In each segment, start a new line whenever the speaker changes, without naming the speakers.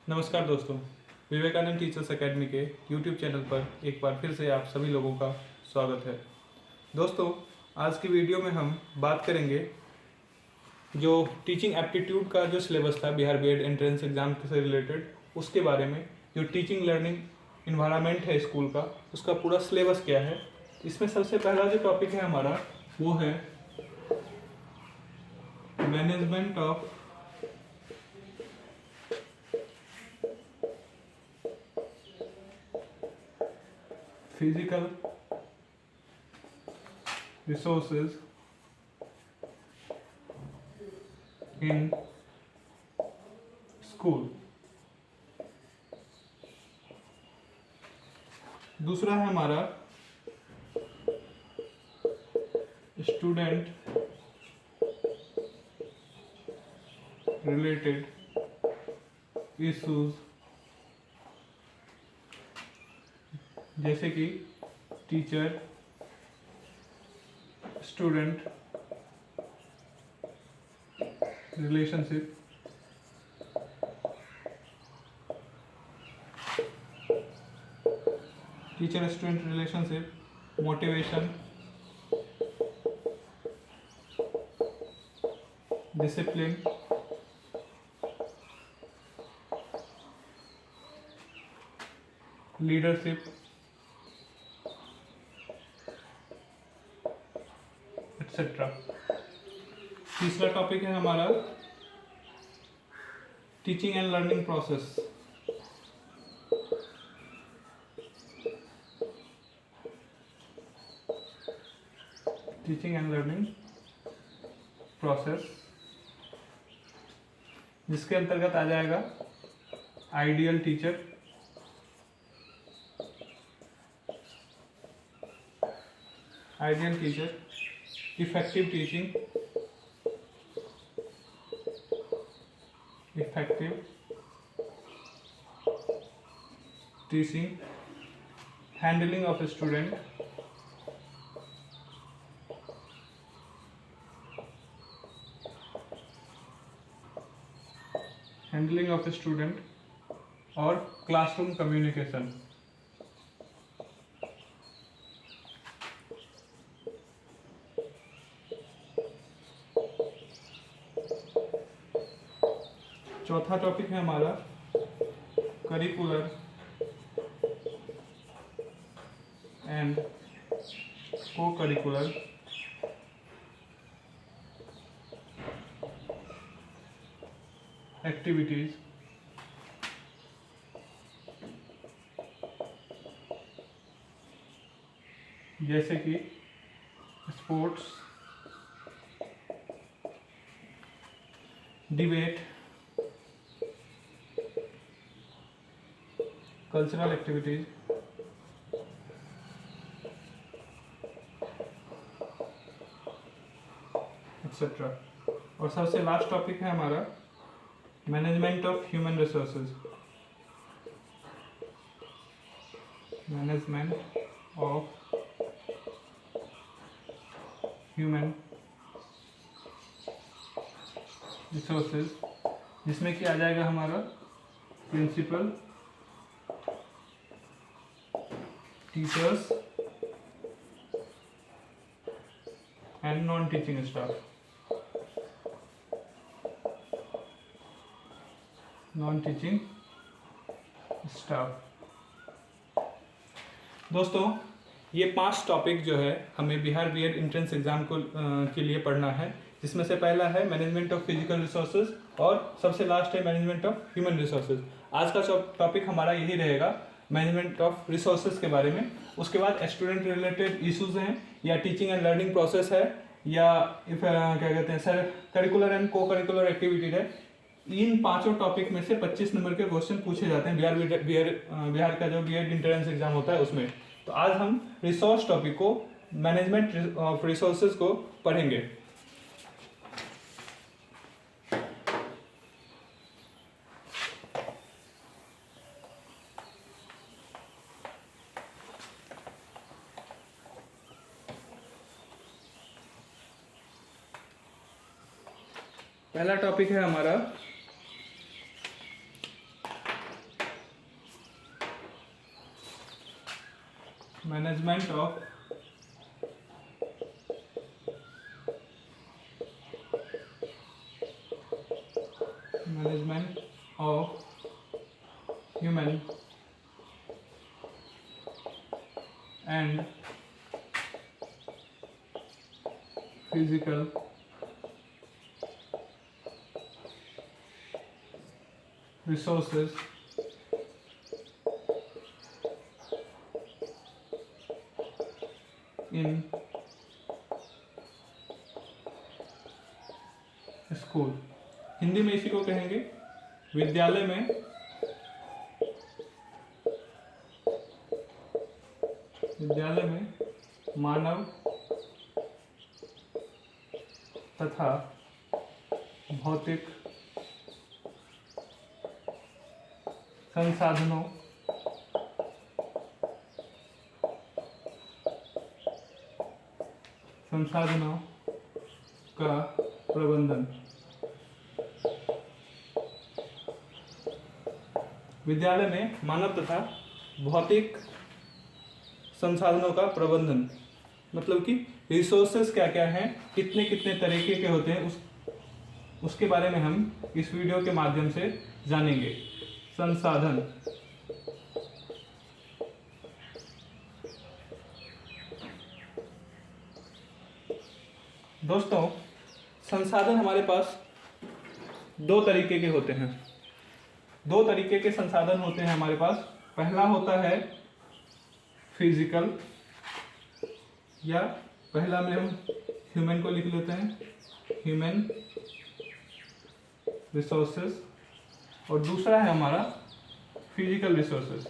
नमस्कार दोस्तों, Vivekananda teachers academy के यूट्यूब चैनल पर एक बार फिर से आप सभी लोगों का स्वागत है। दोस्तों, आज की वीडियो में हम बात करेंगे जो टीचिंग एप्टीट्यूड का जो सिलेबस था बिहार बीएड एंट्रेंस एग्जाम से रिलेटेड, उसके बारे में। जो टीचिंग लर्निंग इन्वायरमेंट है स्कूल का, उसका पूरा सिलेबस क्या है। इसमें सबसे पहला जो टॉपिक है हमारा वो है management of physical resources in school। दूसरा है हमारा स्टूडेंट रिलेटेड इश्यूज, जैसे कि teacher student relationship, teacher student relationship, motivation, discipline, leadership, etcetera. तीसरा टॉपिक है हमारा teaching and learning process. Teaching and learning process, जिसके अंतर्गत आ जाएगा ideal teacher, effective teaching, handling of student, और क्लासरूम कम्युनिकेशन। चौथा टॉपिक है हमारा करिकुलर एंड को करिकुलर एक्टिविटीज, जैसे कि sports, debate, cultural activities, etcetera. और सबसे लास्ट टॉपिक है हमारा management of human resources. Management of human resources, जिसमें कि आ जाएगा हमारा principal, teachers and non teaching staff. दोस्तों, ये 5 टॉपिक जो है हमें बिहार बीएड एंट्रेंस एग्जाम को के लिए पढ़ना है, जिसमें से पहला है मैनेजमेंट ऑफ फिजिकल रिसोर्सेज और सबसे लास्ट है मैनेजमेंट ऑफ ह्यूमन रिसोर्सेज। आज का टॉपिक हमारा यही रहेगा, मैनेजमेंट ऑफ रिसोर्सेज के बारे में। उसके बाद स्टूडेंट रिलेटेड इश्यूज हैं, या टीचिंग एंड लर्निंग प्रोसेस है, या क्या कहते हैं सर करिकुलर एंड को करिकुलर एक्टिविटी है। इन 5 टॉपिक में से 25 नंबर के क्वेश्चन पूछे जाते हैं बिहार का जो बीएड एंट्रेंस एग्जाम होता है उसमें। तो आज हम रिसोर्स टॉपिक को, मैनेजमेंट ऑफ रिसोर्सेज को पढ़ेंगे। पहला टॉपिक है हमारा management of human and physical resources in school. Hindi में इसी को कहेंगे विद्यालय में मानव तथा भौतिक संसाधनों का प्रबंधन। विद्यालय में मानव तथा भौतिक संसाधनों का प्रबंधन मतलब कि रिसोर्सेस क्या क्या हैं, कितने कितने तरीके के होते हैं, उसके बारे में हम इस वीडियो के माध्यम से जानेंगे। संसाधन, दोस्तों संसाधन हमारे पास दो तरीके के होते हैं। दो तरीके के संसाधन होते हैं हमारे पास। पहला होता है फिजिकल, या पहला में हम ह्यूमन को लिख लेते हैं, ह्यूमन रिसोर्सेज, और दूसरा है हमारा फिजिकल रिसोर्सेज।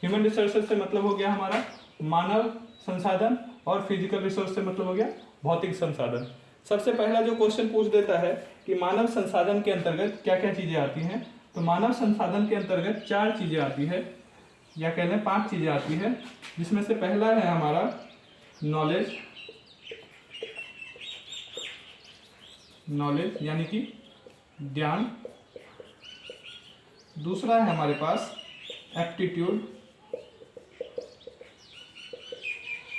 ह्यूमन रिसोर्सेज से मतलब हो गया हमारा मानव संसाधन, और फिजिकल रिसोर्स से मतलब हो गया भौतिक संसाधन। सबसे पहला जो क्वेश्चन पूछ देता है कि मानव संसाधन के अंतर्गत क्या क्या चीजें आती हैं, तो मानव संसाधन के अंतर्गत 4 चीजें आती है, या कह लें 5 चीजें आती है, जिसमें से पहला है हमारा नॉलेज यानी कि ज्ञान। दूसरा है हमारे पास एप्टीट्यूड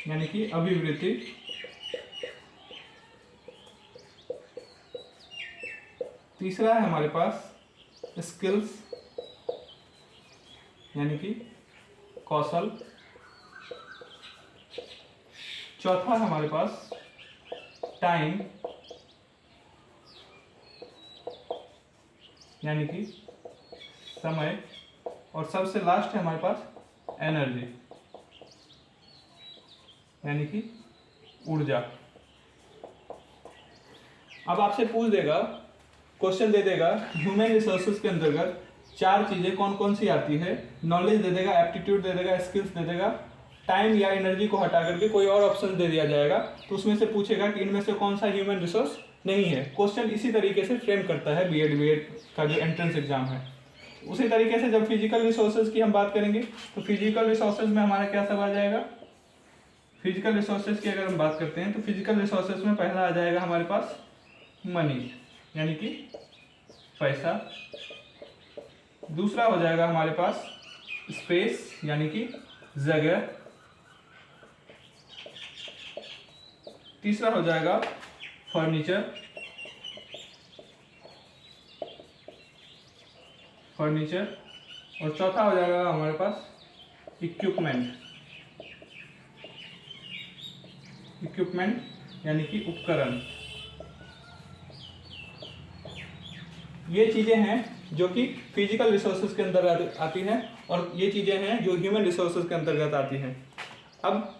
यानी कि अभिवृत्ति। तीसरा है हमारे पास स्किल्स यानी कि कौशल। चौथा है हमारे पास टाइम यानी कि समय। और सबसे लास्ट है हमारे पास एनर्जी यानी कि ऊर्जा। अब आपसे पूछ देगा, क्वेश्चन दे देगा ह्यूमन रिसोर्सेज के अंतर्गत 4 चीजें कौन कौन सी आती है। नॉलेज दे देगा, एप्टीट्यूड दे देगा, स्किल्स दे देगा, टाइम या एनर्जी को हटा करके कोई और ऑप्शन दे दिया जाएगा, तो उसमें से पूछेगा कि इनमें से कौन सा ह्यूमन रिसोर्स नहीं है। क्वेश्चन इसी तरीके से फ्रेम करता है बीएड का जो एंट्रेंस एग्जाम है। उसी तरीके से जब फिजिकल रिसोर्सेज की हम बात करेंगे तो फिजिकल रिसोर्सेज में हमारा क्या सब आ जाएगा। फिजिकल रिसोर्सेज की अगर हम बात करते हैं तो फिजिकल रिसोर्सेज में पहला आ जाएगा हमारे पास मनी यानी कि पैसा। दूसरा हो जाएगा हमारे पास स्पेस यानी कि जगह। तीसरा हो जाएगा फर्नीचर और चौथा हो जाएगा हमारे पास इक्विपमेंट यानी कि उपकरण। ये चीजें हैं जो कि फिजिकल रिसोर्सेज के अंदर आती हैं, और ये चीजें हैं जो ह्यूमन रिसोर्सेज के अंतर्गत आती हैं। अब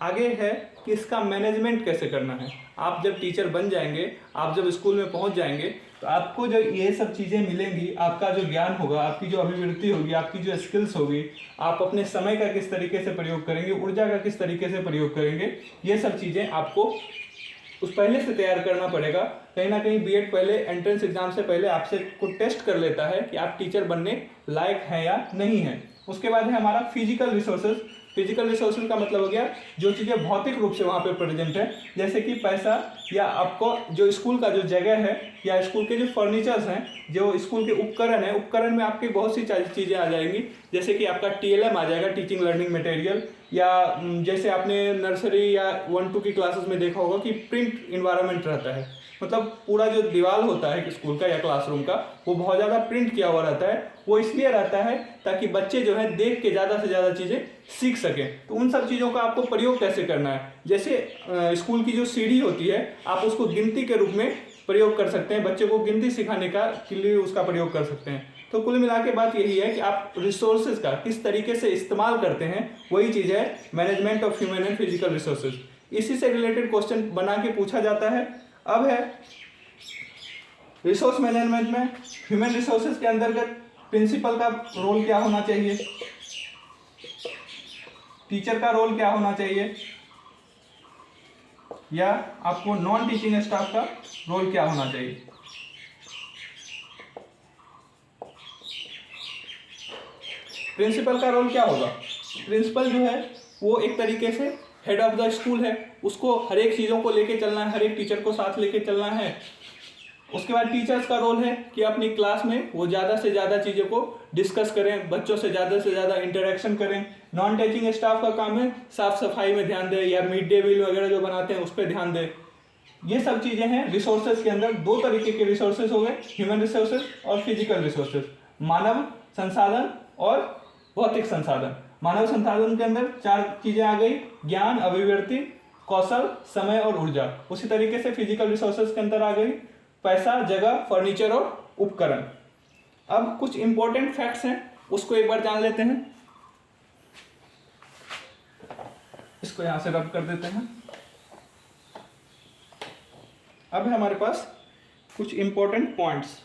आगे है कि इसका मैनेजमेंट कैसे करना है। आप जब टीचर बन जाएंगे, आप जब स्कूल में पहुंच जाएंगे, तो आपको जो ये सब चीज़ें मिलेंगी, आपका जो ज्ञान होगा, आपकी जो अभिवृत्ति होगी, आपकी जो स्किल्स होगी, आप अपने समय का किस तरीके से प्रयोग करेंगे, ऊर्जा का किस तरीके से प्रयोग करेंगे, ये सब चीज़ें आपको उस पहले से तैयार करना पड़ेगा। कहीं ना कहीं बीएड पहले एंट्रेंस एग्जाम से पहले आपसे कुछ टेस्ट कर लेता है कि आप टीचर बनने लायक हैं या नहीं हैं। उसके बाद है हमारा फिजिकल रिसोर्सेज। फिजिकल रिसोर्सेज का मतलब हो गया जो चीज़ें भौतिक रूप से वहाँ पे प्रेजेंट है, जैसे कि पैसा, या आपको जो स्कूल का जो जगह है, या स्कूल के जो फर्नीचर्स हैं, जो स्कूल के उपकरण हैं, उपकरण में आपकी बहुत सी चीज़ें आ जाएंगी, जैसे कि आपका TLM आ जाएगा, टीचिंग लर्निंग मटेरियल, या जैसे आपने नर्सरी या 1-2 की क्लासेस में देखा होगा कि प्रिंट इन्वायरमेंट रहता है, मतलब पूरा जो दीवार होता है स्कूल का या क्लासरूम का वो बहुत ज़्यादा प्रिंट किया हुआ रहता है। वो इसलिए रहता है ताकि बच्चे जो है देख के ज़्यादा से ज़्यादा चीज़ें सीख सकें। तो उन सब चीज़ों का आपको प्रयोग कैसे करना है, जैसे स्कूल की जो सीढ़ी होती है आप उसको गिनती के रूप में प्रयोग कर सकते हैं, बच्चे को गिनती सिखाने का के लिए उसका प्रयोग कर सकते हैं। तो कुल मिला के बात यही है कि आप रिसोर्सेज का किस तरीके से इस्तेमाल करते हैं, वही चीज़ है management of human and physical resources. इसी से रिलेटेड क्वेश्चन बना के पूछा जाता है। अब है रिसोर्स मैनेजमेंट में ह्यूमन रिसोर्सेज के अंतर्गत प्रिंसिपल का रोल क्या होना चाहिए, टीचर का रोल क्या होना चाहिए, या आपको नॉन टीचिंग स्टाफ का रोल क्या होना चाहिए। प्रिंसिपल का रोल क्या होगा? प्रिंसिपल जो है वो एक तरीके से हेड ऑफ द स्कूल है, उसको हर एक चीज़ों को लेके चलना है, हर एक टीचर को साथ लेके चलना है। उसके बाद टीचर्स का रोल है कि अपनी क्लास में वो ज़्यादा से ज़्यादा चीज़ों को डिस्कस करें, बच्चों से ज़्यादा इंटरेक्शन करें। नॉन टीचिंग स्टाफ का काम है साफ सफाई में ध्यान दें, या मिड डे मील वगैरह जो बनाते हैं उस पर ध्यान दें। ये सब चीज़ें हैं रिसोर्सेज के अंदर। दो तरीके के रिसोर्सेज हो गए, ह्यूमन रिसोर्सेज और फिजिकल रिसोर्सेज, मानव संसाधन और भौतिक संसाधन। मानव संसाधन के अंदर 4 चीज़ें आ गई, ज्ञान, अभिव्यक्ति, कौशल, समय और ऊर्जा। उसी तरीके से फिजिकल रिसोर्सेज के अंदर आ गई पैसा, जगह, फर्नीचर और उपकरण। अब कुछ इंपॉर्टेंट फैक्ट्स हैं, उसको एक बार जान लेते हैं। इसको यहां से रब कर देते हैं। अब है हमारे पास कुछ इंपॉर्टेंट पॉइंट्स।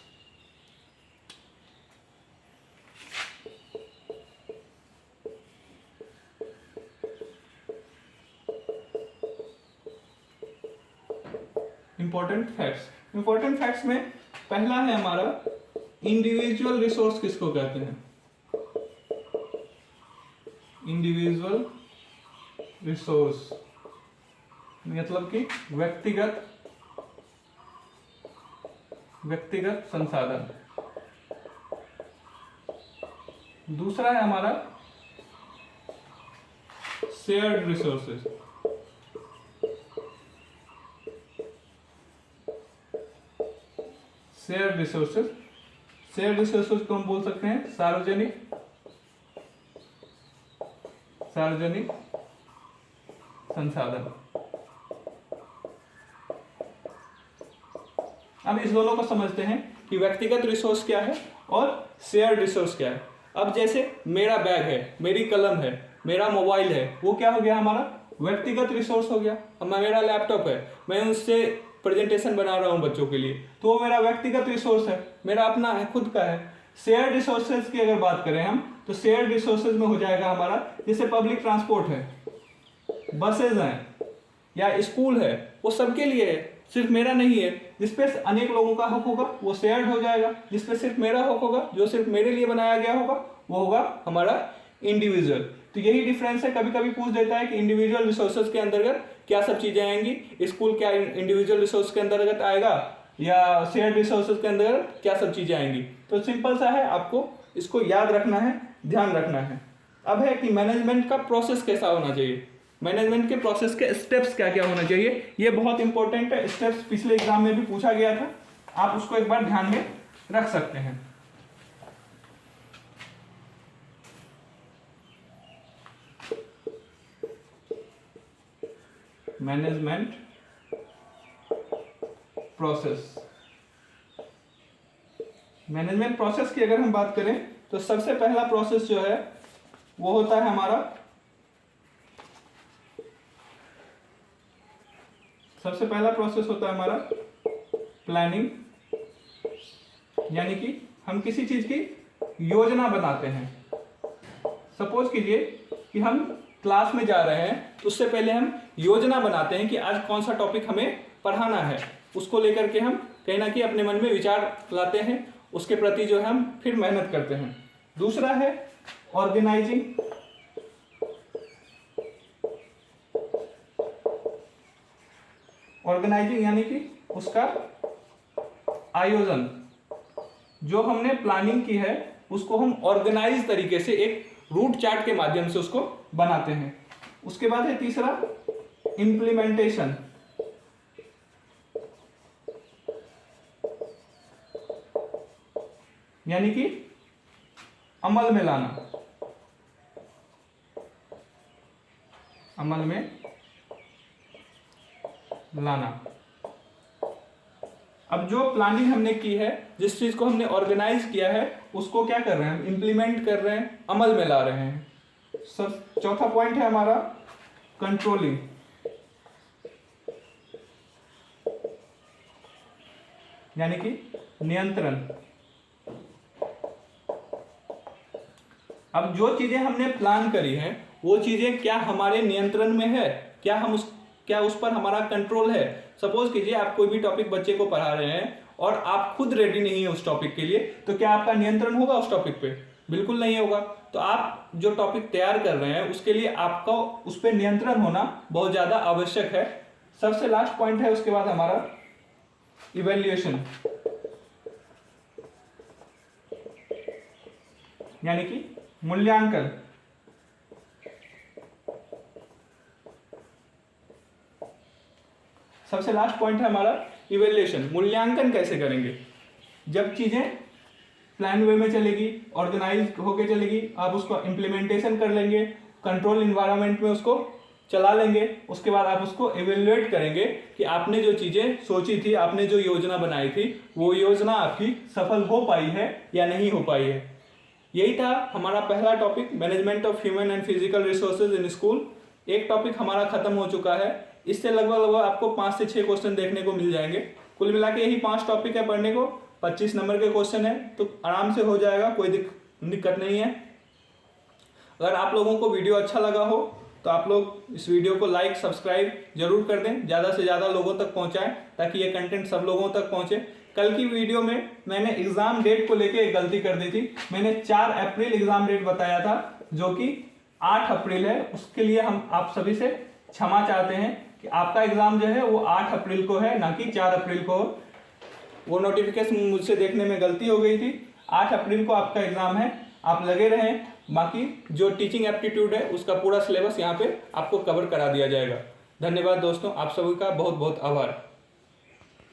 इंपॉर्टेंट फैक्ट्स में पहला है हमारा इंडिविजुअल रिसोर्स किसको कहते हैं। इंडिविजुअल रिसोर्स मतलब कि व्यक्तिगत संसाधन। दूसरा है हमारा शेयर्ड रिसोर्सेज। शेयर्ड रिसोर्सेज को हम बोल सकते हैं सार्वजनिक संसाधन। अब इस दोनों को समझते हैं कि व्यक्तिगत रिसोर्स क्या है और शेयर्ड रिसोर्स क्या है। अब जैसे मेरा बैग है, मेरी कलम है, मेरा मोबाइल है, वो क्या हो गया हमारा व्यक्तिगत रिसोर्स हो गया। अब मेरा लैपटॉप है, मैं उससे प्रेजेंटेशन बना रहा हूँ बच्चों के लिए, तो वो मेरा व्यक्तिगत रिसोर्स है, मेरा अपना है, खुद का है। शेयर्ड रिसोर्सेज की अगर बात करें हम, तो शेयर्ड रिसोर्सेज में हो जाएगा हमारा जैसे पब्लिक ट्रांसपोर्ट है, बसेज हैं, या स्कूल है, वो सबके लिए है, सिर्फ मेरा नहीं है। जिसपे अनेक लोगों का हक होगा वो शेयर्ड हो जाएगा, जिसपे सिर्फ मेरा हक होगा, जो सिर्फ मेरे लिए बनाया गया होगा, वो होगा हमारा इंडिविजुअल। तो यही डिफरेंस है। कभी कभी पूछ देता है कि इंडिविजुअल रिसोर्सेज के अंतर्गत क्या सब चीजें आएंगी, स्कूल क्या इंडिविजुअल रिसोर्स के अंतर्गत आएगा या शेयर्ड रिसोर्सेज के अंतर्गत क्या सब चीजें आएंगी। तो सिंपल सा है, आपको इसको याद रखना है, ध्यान रखना है। अब है कि मैनेजमेंट का प्रोसेस कैसा होना चाहिए, मैनेजमेंट के प्रोसेस के स्टेप्स क्या क्या होना चाहिए, ये बहुत इंपॉर्टेंट है। स्टेप्स पिछले एग्जाम में भी पूछा गया था, आप उसको एक बार ध्यान में रख सकते हैं। मैनेजमेंट प्रोसेस, मैनेजमेंट प्रोसेस की अगर हम बात करें तो सबसे पहला प्रोसेस जो है वो होता है हमारा, सबसे पहला प्रोसेस होता है हमारा प्लानिंग, यानी कि हम किसी चीज की योजना बनाते हैं। सपोज कीजिए कि हम क्लास में जा रहे हैं, तो उससे पहले हम योजना बनाते हैं कि आज कौन सा टॉपिक हमें पढ़ाना है, उसको लेकर के हम कहीं ना कहीं अपने मन में विचार लाते हैं, उसके प्रति जो है हम फिर मेहनत करते हैं। दूसरा है ऑर्गेनाइजिंग ऑर्गेनाइजिंग यानी कि उसका आयोजन, जो हमने प्लानिंग की है उसको हम ऑर्गेनाइज तरीके से एक रूट चार्ट के माध्यम से उसको बनाते हैं। उसके बाद है तीसरा इम्प्लीमेंटेशन, यानी कि अमल में लाना, अमल में लाना। अब जो प्लानिंग हमने की है, जिस चीज को हमने ऑर्गेनाइज किया है, उसको क्या कर रहे हैं हम, इंप्लीमेंट कर रहे हैं, अमल में ला रहे हैं। सब चौथा पॉइंट है हमारा कंट्रोलिंग, यानी कि नियंत्रण। अब जो चीजें हमने प्लान करी हैं वो चीजें क्या हमारे नियंत्रण में है, क्या उस पर हमारा कंट्रोल है। सपोज कीजिए आप कोई भी टॉपिक बच्चे को पढ़ा रहे हैं और आप खुद रेडी नहीं है उस टॉपिक के लिए, तो क्या आपका नियंत्रण होगा उस टॉपिक पे? बिल्कुल नहीं होगा। तो आप जो टॉपिक तैयार कर रहे हैं उसके लिए आपका उस पर नियंत्रण होना बहुत ज्यादा आवश्यक है। सबसे लास्ट पॉइंट है उसके बाद हमारा इवैल्यूएशन, यानी कि मूल्यांकन। सबसे लास्ट पॉइंट है हमारा इवैल्यूएशन, मूल्यांकन कैसे करेंगे। जब चीजें प्लान वे में चलेगी, ऑर्गेनाइज होके चलेगी, आप उसको इम्प्लीमेंटेशन कर लेंगे, कंट्रोल इन्वायरमेंट में उसको चला लेंगे, उसके बाद आप उसको इवेल्युएट करेंगे कि आपने जो चीजें सोची थी, आपने जो योजना बनाई थी, वो योजना आपकी सफल हो पाई है या नहीं हो पाई है। यही था हमारा पहला topic, management of human and physical resources in school. एक टॉपिक हमारा खत्म हो चुका है। इससे लगभग आपको 5 से 6 क्वेश्चन देखने को मिल जाएंगे। कुल मिला के यही 5 टॉपिक है पढ़ने को, 25 नंबर के क्वेश्चन है, तो आराम से हो जाएगा, कोई दिक्कत नहीं है। अगर आप लोगों को वीडियो अच्छा लगा हो तो आप लोग इस वीडियो को लाइक सब्सक्राइब जरूर कर दें, ज़्यादा से ज़्यादा लोगों तक पहुंचाएं ताकि ये कंटेंट सब लोगों तक पहुंचे। कल की वीडियो में मैंने एग्जाम डेट को लेके एक गलती कर दी थी। मैंने 4 अप्रैल एग्जाम डेट बताया था, जो कि 8 अप्रैल है। उसके लिए हम आप सभी से क्षमा चाहते हैं कि आपका एग्जाम जो है वो 8 अप्रैल को है, ना कि 4 अप्रैल को। वो नोटिफिकेशन मुझसे देखने में गलती हो गई थी। 8 अप्रैल को आपका एग्जाम है, आप लगे रहें। बाकी जो टीचिंग एप्टीट्यूड है उसका पूरा सिलेबस यहाँ पे आपको कवर करा दिया जाएगा। धन्यवाद दोस्तों, आप सभी का बहुत बहुत आभार।